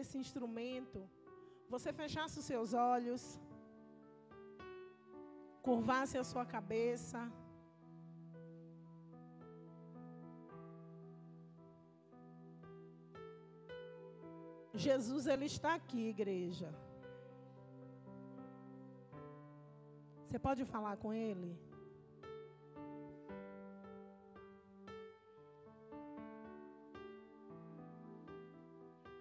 esse instrumento, você fechasse os seus olhos, curvasse a sua cabeça. Jesus, Ele está aqui, igreja. Você pode falar com Ele?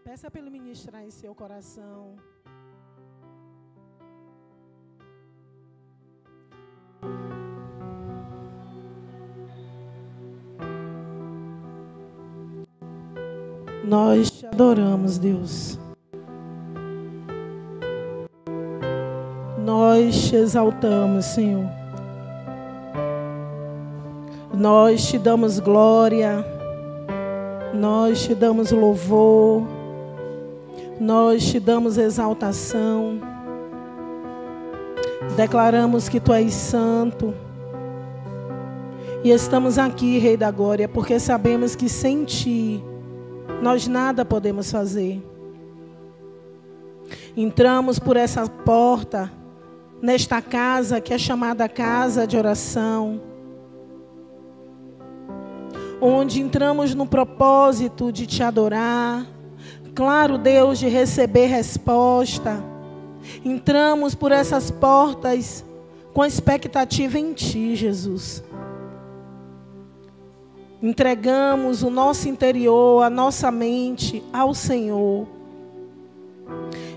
Peça para Ele ministrar em seu coração. Nós te adoramos, Deus. Nós te exaltamos, Senhor. Nós te damos glória. Nós te damos louvor. Nós te damos exaltação. Declaramos que Tu és santo. E estamos aqui, Rei da Glória, porque sabemos que sem Ti nós nada podemos fazer. Entramos por essa porta, nesta casa que é chamada casa de oração, onde entramos no propósito de Te adorar, claro, Deus, de receber resposta. Entramos por essas portas com expectativa em Ti, Jesus. Entregamos o nosso interior, a nossa mente ao Senhor.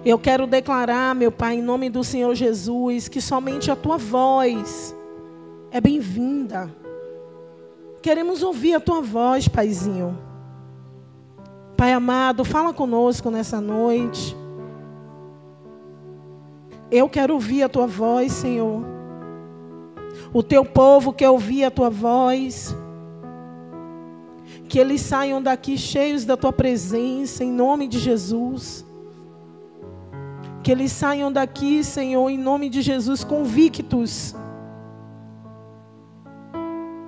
Eu quero declarar, meu Pai, em nome do Senhor Jesus, que somente a Tua voz é bem-vinda. Queremos ouvir a Tua voz, Paizinho. Pai amado, fala conosco nessa noite. Eu quero ouvir a Tua voz, Senhor. O Teu povo quer ouvir a Tua voz. Que eles saiam daqui cheios da Tua presença, em nome de Jesus. Que eles saiam daqui, Senhor, em nome de Jesus, convictos.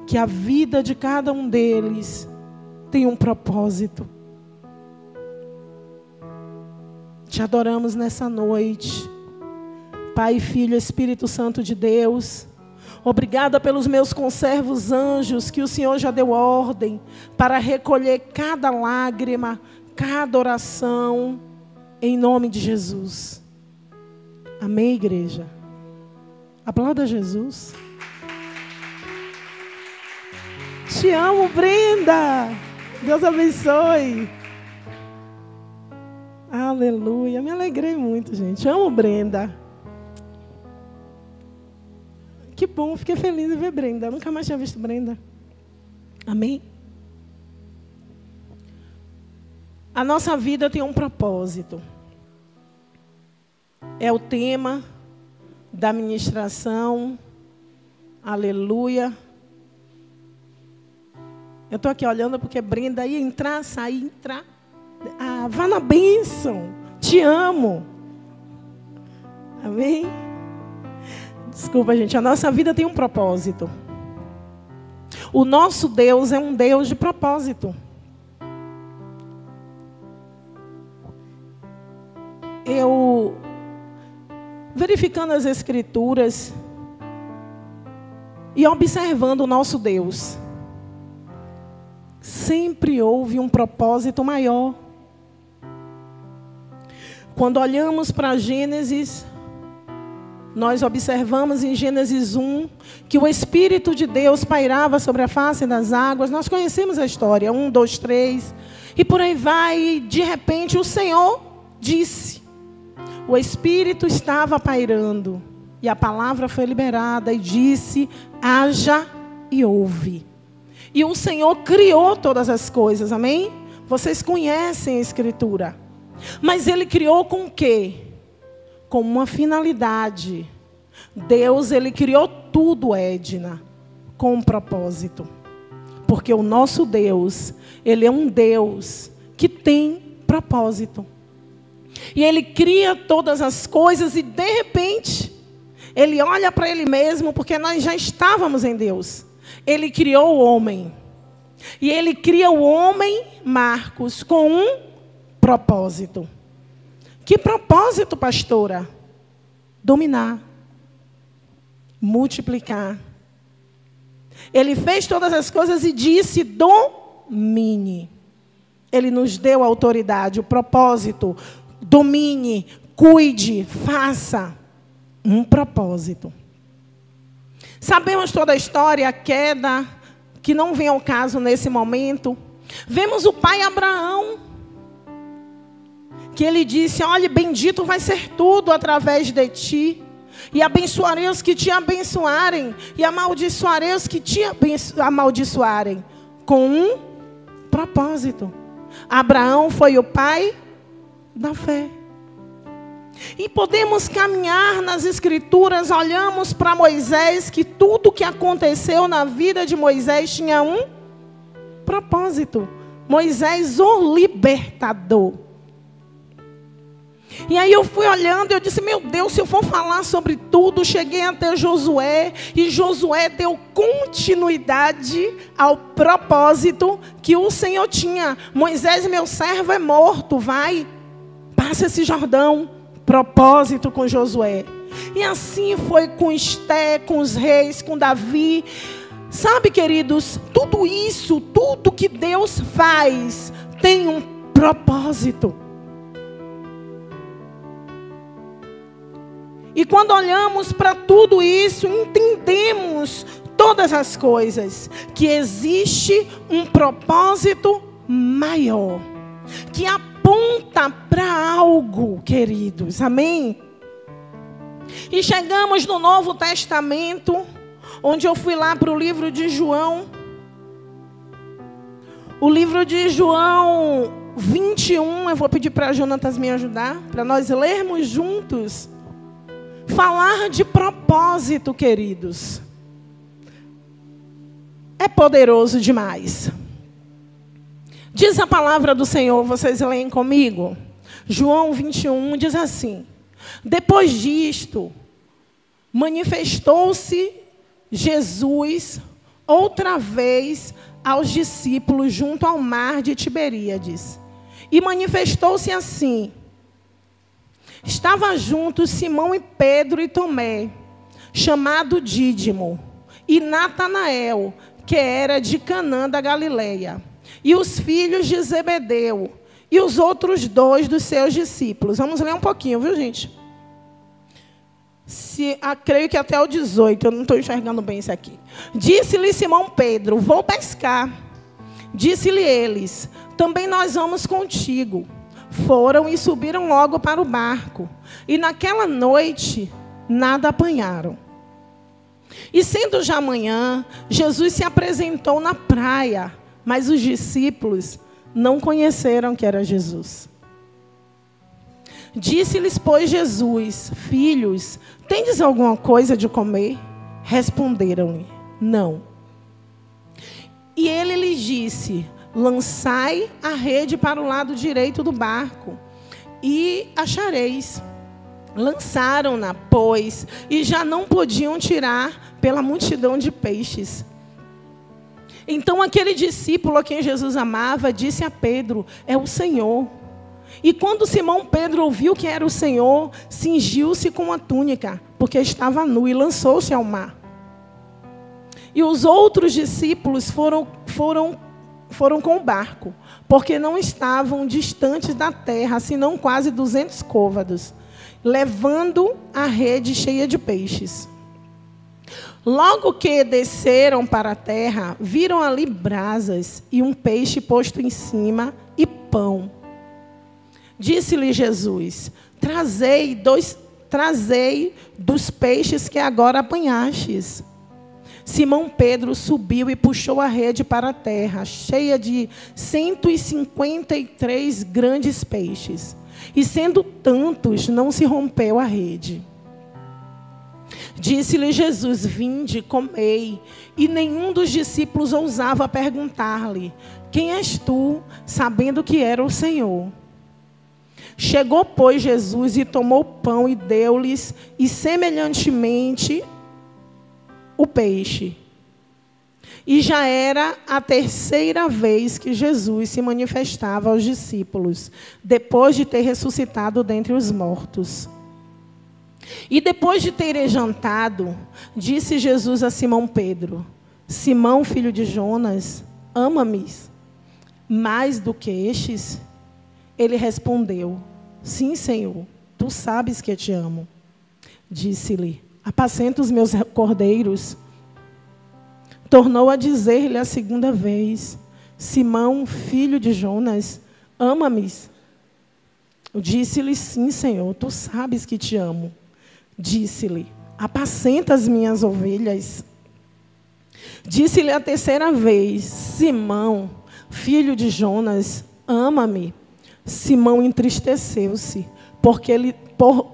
Que a vida de cada um deles tem um propósito. Te adoramos nessa noite. Pai, Filho, Espírito Santo de Deus. Obrigada pelos meus conservos anjos, que o Senhor já deu ordem para recolher cada lágrima, cada oração, em nome de Jesus. Amém, igreja? Aplauda Jesus. Te amo, Brenda. Deus abençoe. Aleluia. Me alegrei muito, gente. Amo Brenda. Que bom, fiquei feliz em ver Brenda. Eu nunca mais tinha visto Brenda. Amém? A nossa vida tem um propósito. É o tema da ministração. Aleluia. Eu estou aqui olhando porque Brenda ia entrar, sair, entrar. Ah, vá na bênção. Te amo. Amém? Desculpa, gente. A nossa vida tem um propósito. O nosso Deus é um Deus de propósito. Eu, verificando as Escrituras e observando o nosso Deus, sempre houve um propósito maior. Quando olhamos para Gênesis, nós observamos em Gênesis 1 que o Espírito de Deus pairava sobre a face das águas. Nós conhecemos a história, 1, 2, 3. E por aí vai, e de repente o Senhor disse. O Espírito estava pairando. E a palavra foi liberada e disse, haja e houve. E o Senhor criou todas as coisas, amém? Vocês conhecem a Escritura. Mas Ele criou com o quê? Com uma finalidade. Deus, Ele criou tudo, Edna, com um propósito. Porque o nosso Deus, Ele é um Deus que tem propósito. E Ele cria todas as coisas e de repente, Ele olha para Ele mesmo, porque nós já estávamos em Deus. Ele criou o homem. E Ele cria o homem, Marcos, com um propósito. Que propósito, pastora? Dominar. Multiplicar. Ele fez todas as coisas e disse: domine. Ele nos deu a autoridade, o propósito. Domine, cuide, faça. Um propósito. Sabemos toda a história, a queda, que não vem ao caso nesse momento. Vemos o pai Abraão, que ele disse: olha, bendito vai ser tudo através de ti. E abençoarei os que te abençoarem, e amaldiçoarei os que te amaldiçoarem. Com um propósito. Abraão foi o pai da fé. E podemos caminhar nas Escrituras, olhamos para Moisés, que tudo que aconteceu na vida de Moisés tinha um propósito. Moisés, o libertador. E aí eu fui olhando e eu disse: meu Deus, se eu for falar sobre tudo, cheguei até Josué, e Josué deu continuidade ao propósito que o Senhor tinha. Moisés, meu servo, é morto, vai, passa esse Jordão. Propósito com Josué. E assim foi com Esté, com os reis, com Davi. Sabe, queridos, tudo isso, tudo que Deus faz, tem um propósito. E quando olhamos para tudo isso, entendemos todas as coisas, que existe um propósito maior, que aponta para algo, queridos, amém? E chegamos no Novo Testamento, onde eu fui lá para o livro de João. O livro de João 21, eu vou pedir para a Jonatas me ajudar, para nós lermos juntos. Falar de propósito, queridos, é poderoso demais. Diz a palavra do Senhor, vocês leem comigo? João 21 diz assim: depois disto, manifestou-se Jesus outra vez aos discípulos junto ao mar de Tiberíades. E manifestou-se assim: estava juntos Simão e Pedro e Tomé, chamado Dídimo, e Natanael, que era de Canaã da Galileia, e os filhos de Zebedeu, e os outros dois dos seus discípulos. Vamos ler um pouquinho, viu, gente? Creio que até o 18, eu não estou enxergando bem isso aqui. Disse-lhe Simão Pedro: vou pescar. Disse-lhe eles: também nós vamos contigo. Foram e subiram logo para o barco. E naquela noite, nada apanharam. E sendo já manhã, Jesus se apresentou na praia, mas os discípulos não conheceram que era Jesus. Disse-lhes, pois, Jesus: filhos, tendes alguma coisa de comer? Responderam-lhe: não. E ele lhes disse: lançai a rede para o lado direito do barco, e achareis. Lançaram-na, pois, e já não podiam tirar pela multidão de peixes. Então aquele discípulo a quem Jesus amava disse a Pedro: é o Senhor. E quando Simão Pedro ouviu que era o Senhor, cingiu-se com a túnica, porque estava nu, e lançou-se ao mar. E os outros discípulos foram com o barco, porque não estavam distantes da terra, senão quase 200 côvados, levando a rede cheia de peixes. Logo que desceram para a terra, viram ali brasas e um peixe posto em cima e pão. Disse-lhe Jesus: trazei dos peixes que agora apanhastes. Simão Pedro subiu e puxou a rede para a terra, cheia de 153 grandes peixes. E sendo tantos, não se rompeu a rede. Disse-lhe Jesus: vinde, comei. E nenhum dos discípulos ousava perguntar-lhe: quem és tu? Sabendo que era o Senhor. Chegou, pois, Jesus e tomou o pão e deu-lhes, e semelhantemente o peixe. E já era a terceira vez que Jesus se manifestava aos discípulos, depois de ter ressuscitado dentre os mortos. E depois de terem jantado, disse Jesus a Simão Pedro: Simão, filho de Jonas, ama-me mais do que estes? Ele respondeu: Sim, Senhor, tu sabes que eu te amo. Disse-lhe: Apacenta os meus cordeiros. Tornou a dizer-lhe a segunda vez: Simão, filho de Jonas, ama-me? Disse-lhe: Sim, Senhor, tu sabes que te amo. Disse-lhe: Apacenta as minhas ovelhas. Disse-lhe a terceira vez: Simão, filho de Jonas, ama-me? Simão entristeceu-se, porque por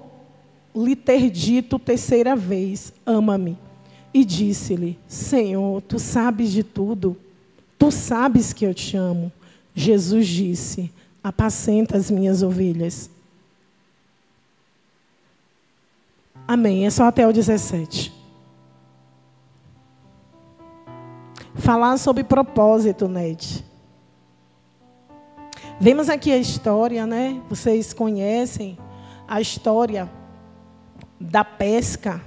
lhe ter dito terceira vez: ama-me. E disse-lhe: Senhor, tu sabes de tudo, tu sabes que eu te amo. Jesus disse: Apacenta as minhas ovelhas. Amém. É só até o 17. Falar sobre propósito, Ned. Vemos aqui a história, né? Vocês conhecem a história da pesca,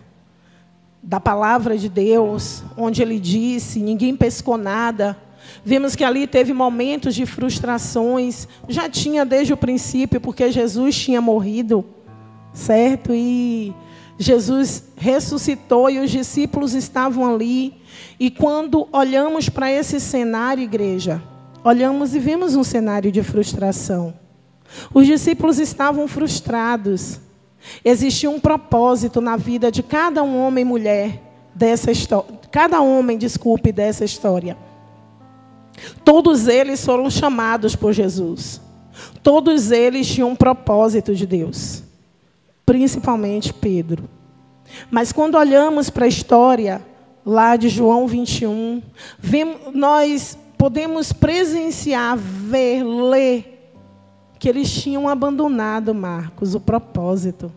da palavra de Deus, onde ele disse: ninguém pescou nada. Vemos que ali teve momentos de frustrações, já tinha desde o princípio, porque Jesus tinha morrido, certo? E Jesus ressuscitou e os discípulos estavam ali. E quando olhamos para esse cenário, igreja, olhamos e vimos um cenário de frustração. Os discípulos estavam frustrados. Existia um propósito na vida de cada um homem e mulher dessa história. Dessa história. Todos eles foram chamados por Jesus. Todos eles tinham um propósito de Deus. Principalmente Pedro. Mas quando olhamos para a história lá de João 21, nós podemos presenciar, ver, ler, que eles tinham abandonado, Marcos, o propósito.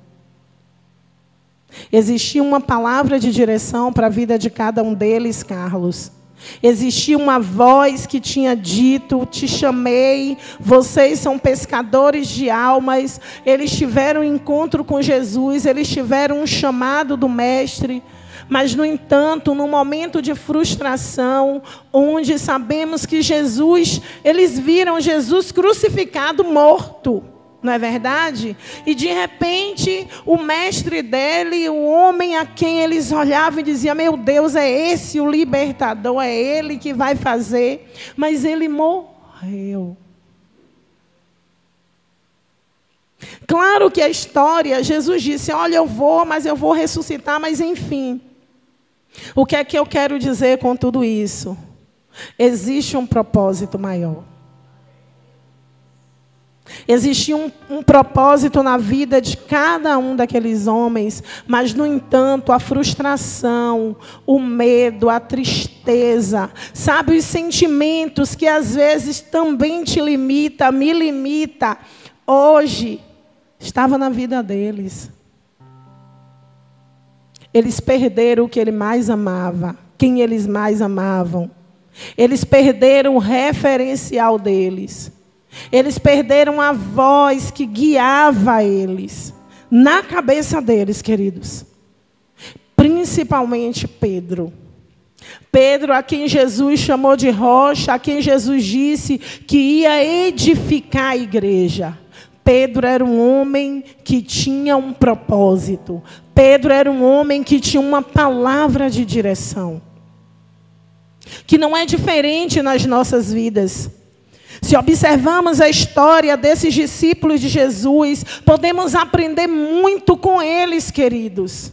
Existia uma palavra de direção para a vida de cada um deles, Carlos. Existia uma voz que tinha dito: te chamei, vocês são pescadores de almas. Eles tiveram um encontro com Jesus, eles tiveram um chamado do Mestre. Mas, no entanto, no momento de frustração, onde sabemos que eles viram Jesus crucificado, morto, não é verdade? E, de repente, o mestre dele, o homem a quem eles olhavam e diziam: meu Deus, é esse o libertador, é ele que vai fazer. Mas ele morreu. Claro que a história, Jesus disse: olha, mas eu vou ressuscitar, mas enfim. O que é que eu quero dizer com tudo isso? Existe um propósito maior. Existia um propósito na vida de cada um daqueles homens, mas, no entanto, a frustração, o medo, a tristeza, sabe, os sentimentos que às vezes também te limita, me limita, hoje, estava na vida deles. Eles perderam o que ele mais amava, quem eles mais amavam. Eles perderam o referencial deles. Eles perderam a voz que guiava eles. Na cabeça deles, queridos. Principalmente Pedro. Pedro, a quem Jesus chamou de rocha, a quem Jesus disse que ia edificar a igreja. Pedro era um homem que tinha um propósito. Pedro era um homem que tinha uma palavra de direção. Que não é diferente nas nossas vidas. Se observamos a história desses discípulos de Jesus, podemos aprender muito com eles, queridos.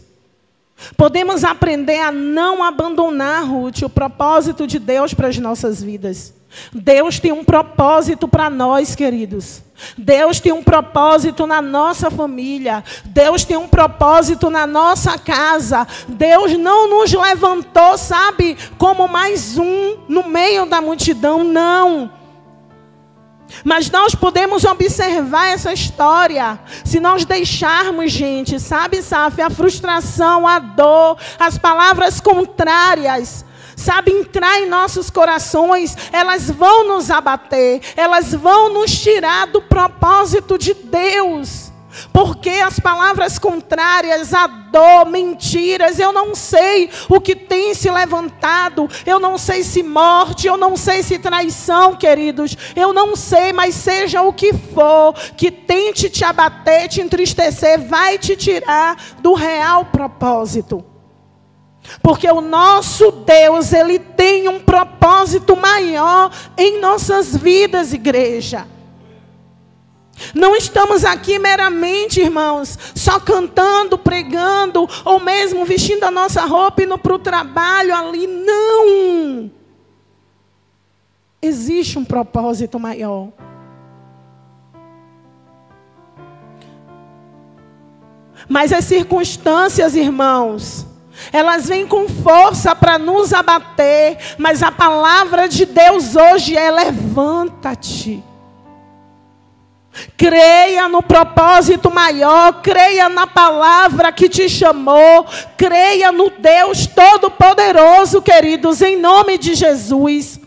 Podemos aprender a não abandonar, Ruth, o propósito de Deus para as nossas vidas. Deus tem um propósito para nós, queridos. Deus tem um propósito na nossa família. Deus tem um propósito na nossa casa. Deus não nos levantou, sabe, como mais um no meio da multidão, não. Mas nós podemos observar essa história. Se nós deixarmos, gente, sabe, Saf, a frustração, a dor, as palavras contrárias, sabe, entrar em nossos corações, elas vão nos abater, elas vão nos tirar do propósito de Deus. Porque as palavras contrárias, a dor, mentiras, eu não sei o que tem se levantado, eu não sei se morte, eu não sei se traição, queridos, eu não sei, mas seja o que for, que tente te abater, te entristecer, vai te tirar do real propósito. Porque o nosso Deus, Ele tem um propósito maior em nossas vidas, igreja. Não estamos aqui meramente, irmãos, só cantando, pregando, ou mesmo vestindo a nossa roupa e indo para o trabalho ali. Não! Existe um propósito maior. Mas as circunstâncias, irmãos, elas vêm com força para nos abater. Mas a palavra de Deus hoje é: levanta-te. Creia no propósito maior, creia na palavra que te chamou, creia no Deus Todo-Poderoso, queridos, em nome de Jesus.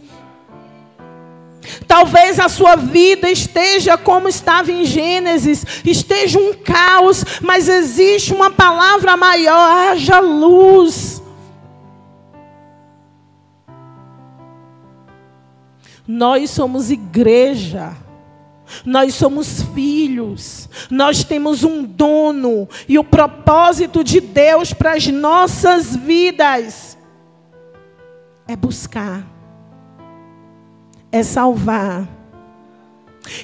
Talvez a sua vida esteja como estava em Gênesis, esteja um caos, mas existe uma palavra maior: haja luz. Nós somos igreja. Nós somos filhos, nós temos um dono, e o propósito de Deus para as nossas vidas é buscar, é salvar.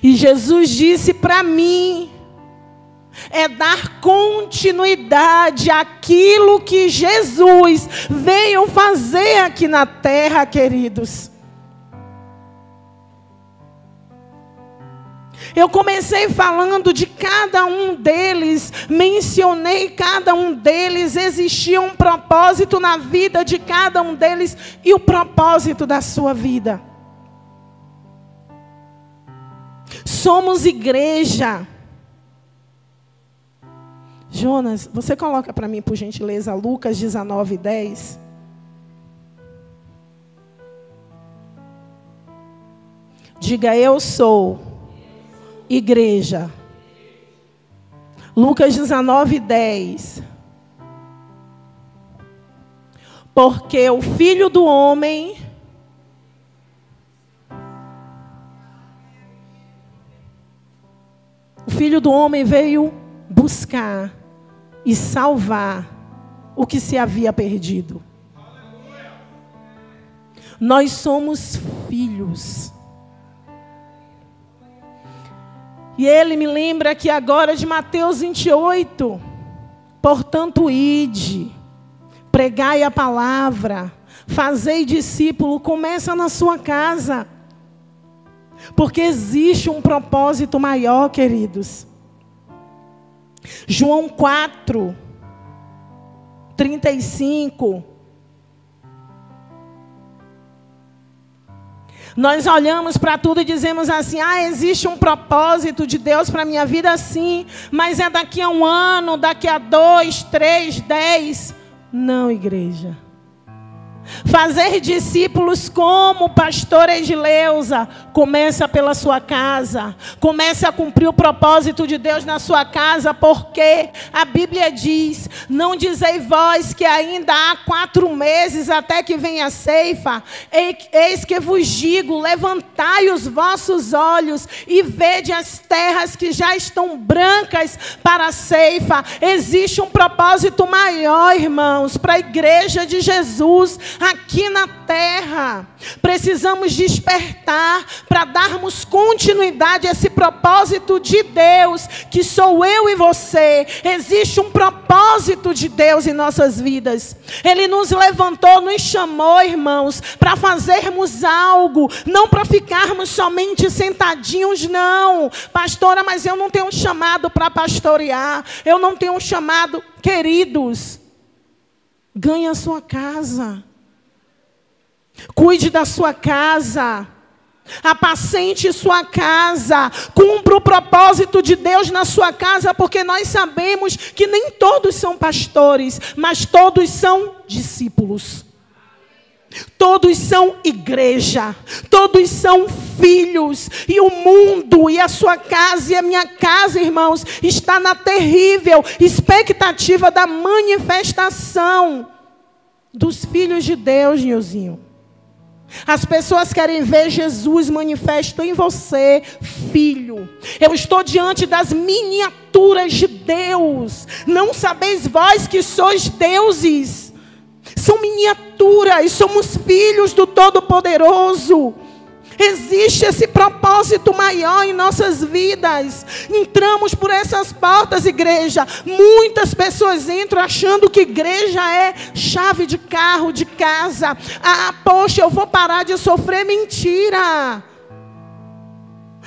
E Jesus disse para mim, é dar continuidade àquilo que Jesus veio fazer aqui na terra, queridos. Eu comecei falando de cada um deles, mencionei cada um deles, existia um propósito na vida de cada um deles e o propósito da sua vida. Somos igreja. Jonas, você coloca para mim, por gentileza, Lucas 19:10. Diga: eu sou igreja. Lucas 19:10. Porque o Filho do Homem veio buscar e salvar o que se havia perdido. Nós somos filhos. E ele me lembra aqui agora de Mateus 28. Portanto, ide, pregai a palavra, fazei discípulo, começa na sua casa. Porque existe um propósito maior, queridos. João 4:35. Nós olhamos para tudo e dizemos assim: existe um propósito de Deus para a minha vida, sim, mas é daqui a 1 ano, daqui a 2, 3, 10. Não, igreja. Fazer discípulos como pastor Edileuza, começa pela sua casa. Comece a cumprir o propósito de Deus na sua casa, porque a Bíblia diz: não dizei vós que ainda há 4 meses até que venha a ceifa? Eis que vos digo, levantai os vossos olhos e vede as terras que já estão brancas para a ceifa. Existe um propósito maior, irmãos, para a igreja de Jesus aqui na terra. Precisamos despertar para darmos continuidade a esse propósito de Deus, que sou eu e você. Existe um propósito de Deus em nossas vidas. Ele nos levantou, nos chamou, irmãos, para fazermos algo, não para ficarmos somente sentadinhos, não. Pastora, mas eu não tenho um chamado para pastorear, eu não tenho um chamado. Queridos, ganhe a sua casa. Cuide da sua casa, apacente sua casa, cumpra o propósito de Deus na sua casa, porque nós sabemos que nem todos são pastores, mas todos são discípulos. Todos são igreja, todos são filhos, e o mundo, e a sua casa, e a minha casa, irmãos, está na terrível expectativa da manifestação dos filhos de Deus, Nilzinho. As pessoas querem ver Jesus manifesto em você, filho. Eu estou diante das miniaturas de Deus. Não sabeis vós que sois deuses? São miniaturas, somos filhos do Todo-Poderoso. Existe esse propósito maior em nossas vidas. Entramos por essas portas, igreja. Muitas pessoas entram achando que igreja é chave de carro, de casa. Ah, poxa, eu vou parar de sofrer. Mentira.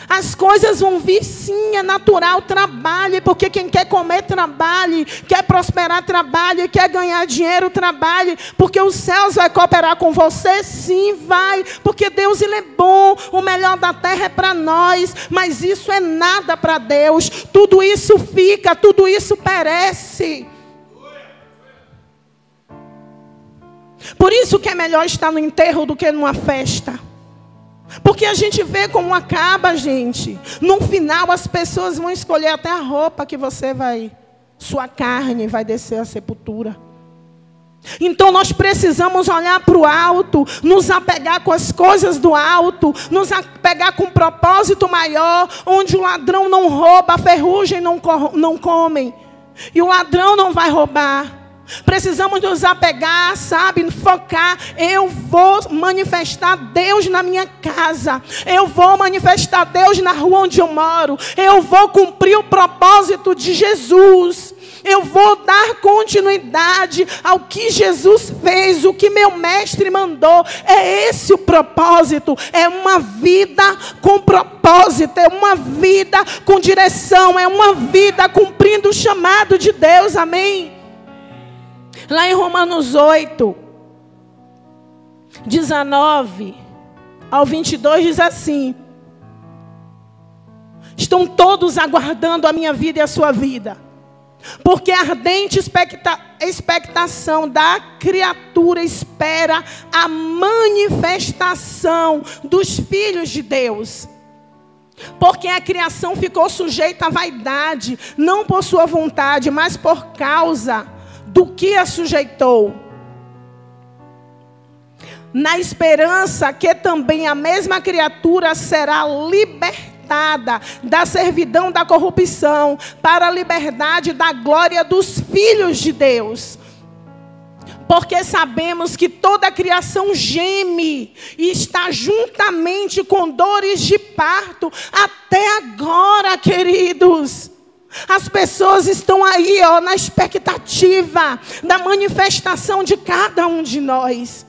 As coisas vão vir, sim, é natural, trabalhe, porque quem quer comer, trabalhe, quer prosperar, trabalhe, quer ganhar dinheiro, trabalhe, porque os céus vai cooperar com você, sim, vai, porque Deus, Ele é bom, o melhor da terra é para nós, mas isso é nada para Deus, tudo isso fica, tudo isso perece. Por isso que é melhor estar no enterro do que numa festa. Porque a gente vê como acaba, gente. No final as pessoas vão escolher até a roupa que você vai, sua carne vai descer à sepultura. Então nós precisamos olhar para o alto, nos apegar com as coisas do alto, nos apegar com um propósito maior, onde o ladrão não rouba, a ferrugem não come, e o ladrão não vai roubar. Precisamos nos apegar, sabe, focar. Eu vou manifestar Deus na minha casa. Eu vou manifestar Deus na rua onde eu moro. Eu vou cumprir o propósito de Jesus. Eu vou dar continuidade ao que Jesus fez, o que meu mestre mandou. É esse o propósito. É uma vida com propósito. É uma vida com direção. É uma vida cumprindo o chamado de Deus. Amém? Lá em Romanos 8, 19 ao 22 diz assim: estão todos aguardando a minha vida e a sua vida, porque a ardente expectação da criatura espera a manifestação dos filhos de Deus. Porque a criação ficou sujeita à vaidade, não por sua vontade, mas por causa do que a sujeitou, na esperança que também a mesma criatura será libertada da servidão da corrupção para a liberdade da glória dos filhos de Deus. Porque sabemos que toda a criação geme e está juntamente com dores de parto até agora, queridos. As pessoas estão aí, ó, na expectativa da manifestação de cada um de nós.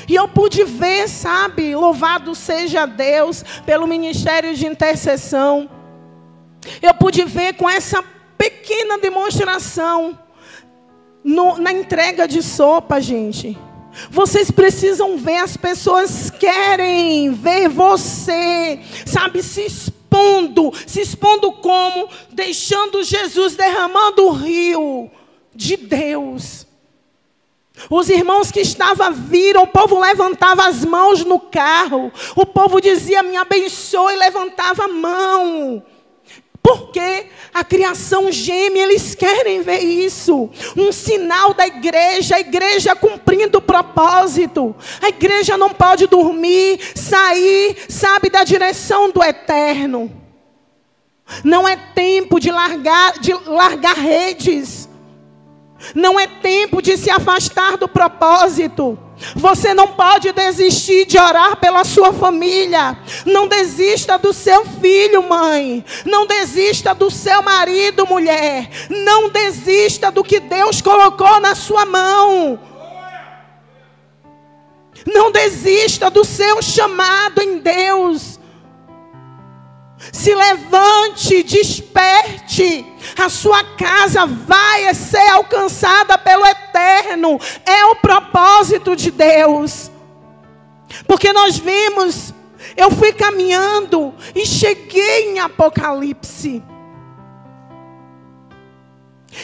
E eu pude ver, sabe, louvado seja Deus pelo ministério de intercessão. Eu pude ver com essa pequena demonstração na entrega de sopa, gente. Vocês precisam ver, as pessoas querem ver você, sabe, se expondo como? Deixando Jesus derramando o rio de Deus. Os irmãos que estavam viram, o povo levantava as mãos no carro. O povo dizia, me abençoe, e levantava a mão. Porque a criação geme, eles querem ver isso. Um sinal da igreja, a igreja cumprindo o propósito. A igreja não pode dormir, sair, sabe, da direção do eterno. Não é tempo de largar redes. Não é tempo de se afastar do propósito. Você não pode desistir de orar pela sua família. Não desista do seu filho, mãe. Não desista do seu marido, mulher. Não desista do que Deus colocou na sua mão. Não desista do seu chamado em Deus. Se levante, desperte. A sua casa vai ser alcançada pelo eterno. É o propósito de Deus. Porque nós vimos, eu fui caminhando e cheguei em Apocalipse.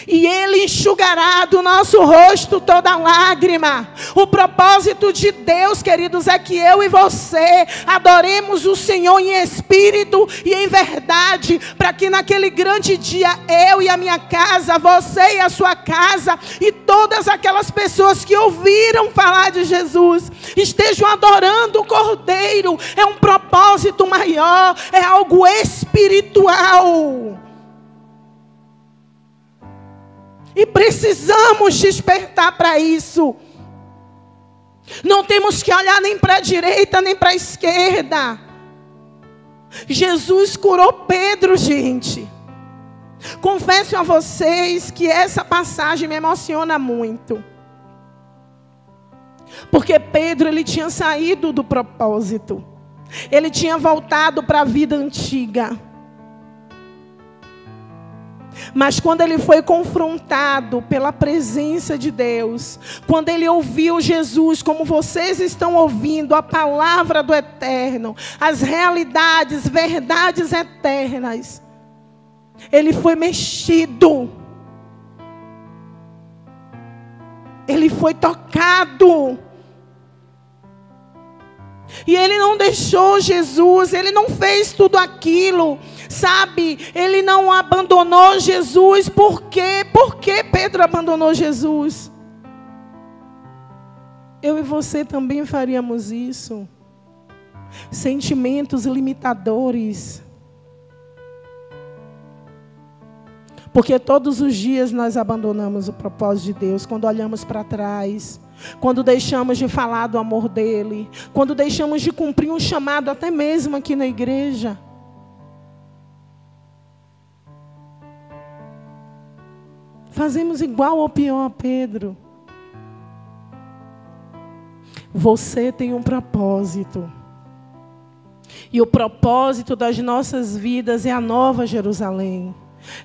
E Ele enxugará do nosso rosto toda lágrima. O propósito de Deus, queridos, é que eu e você adoremos o Senhor em espírito e em verdade, para que naquele grande dia eu e a minha casa, você e a sua casa, e todas aquelas pessoas que ouviram falar de Jesus, estejam adorando o Cordeiro. É um propósito maior, é algo espiritual. E precisamos despertar para isso. Não temos que olhar nem para a direita, nem para a esquerda. Jesus curou Pedro, gente. Confesso a vocês que essa passagem me emociona muito. Porque Pedro, ele tinha saído do propósito. Ele tinha voltado para a vida antiga. Mas quando ele foi confrontado pela presença de Deus, quando ele ouviu Jesus, como vocês estão ouvindo, a palavra do Eterno, as realidades, verdades eternas, ele foi mexido. Ele foi tocado. E ele não deixou Jesus, ele não fez tudo aquilo, sabe? Ele não abandonou Jesus. Por quê? Por que Pedro abandonou Jesus? Eu e você também faríamos isso. Sentimentos limitadores. Porque todos os dias nós abandonamos o propósito de Deus, quando olhamos para trás, quando deixamos de falar do amor dele, quando deixamos de cumprir um chamado até mesmo aqui na igreja. Fazemos igual ou pior a Pedro. Você tem um propósito. E o propósito das nossas vidas é a Nova Jerusalém.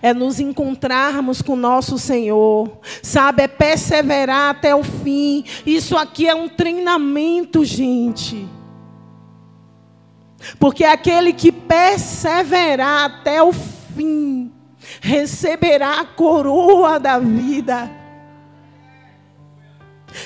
É nos encontrarmos com o nosso Senhor, sabe? É perseverar até o fim. Isso aqui é um treinamento, gente. Porque aquele que perseverar até o fim receberá a coroa da vida.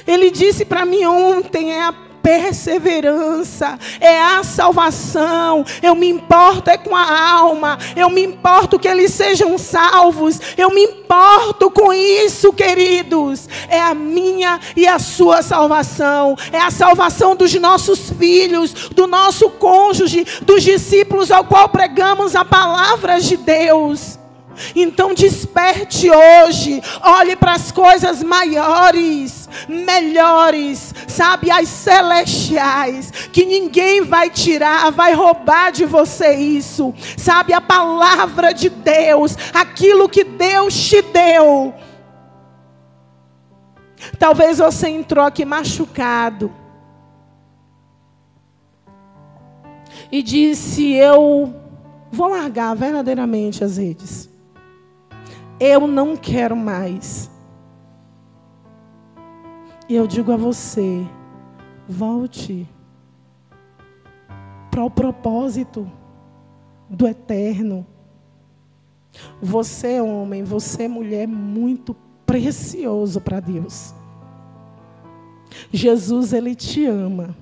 Ele disse para mim ontem, é a perseverança, é a salvação. Eu me importo é com a alma, eu me importo que eles sejam salvos, eu me importo com isso, queridos. É a minha e a sua salvação, é a salvação dos nossos filhos, do nosso cônjuge, dos discípulos ao qual pregamos a palavra de Deus. Então desperte hoje, olhe para as coisas maiores, melhores, sabe, as celestiais, que ninguém vai tirar, vai roubar de você isso, sabe, a palavra de Deus, aquilo que Deus te deu. Talvez você entrou aqui machucado e disse: eu vou largar verdadeiramente as redes. Eu não quero mais. E eu digo a você: volte para o propósito do Eterno. Você, homem, você, mulher, muito precioso para Deus. Jesus, Ele te ama.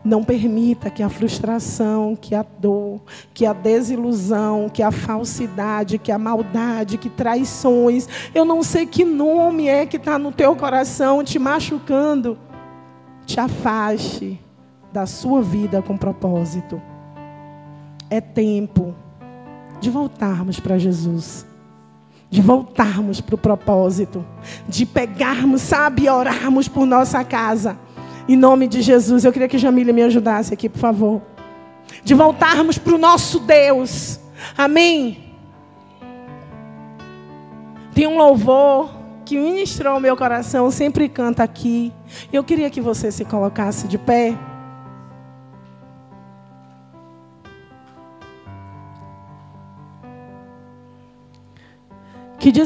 Não permita que a frustração, que a dor, que a desilusão, que a falsidade, que a maldade, que traições, eu não sei que nome é que está no teu coração te machucando, te afaste da sua vida com propósito. É tempo de voltarmos para Jesus, de voltarmos para o propósito, de pegarmos, sabe, e orarmos por nossa casa. Em nome de Jesus, eu queria que Jamília me ajudasse aqui, por favor. De voltarmos para o nosso Deus. Amém? Tem um louvor que ministrou o meu coração, sempre canta aqui. Eu queria que você se colocasse de pé.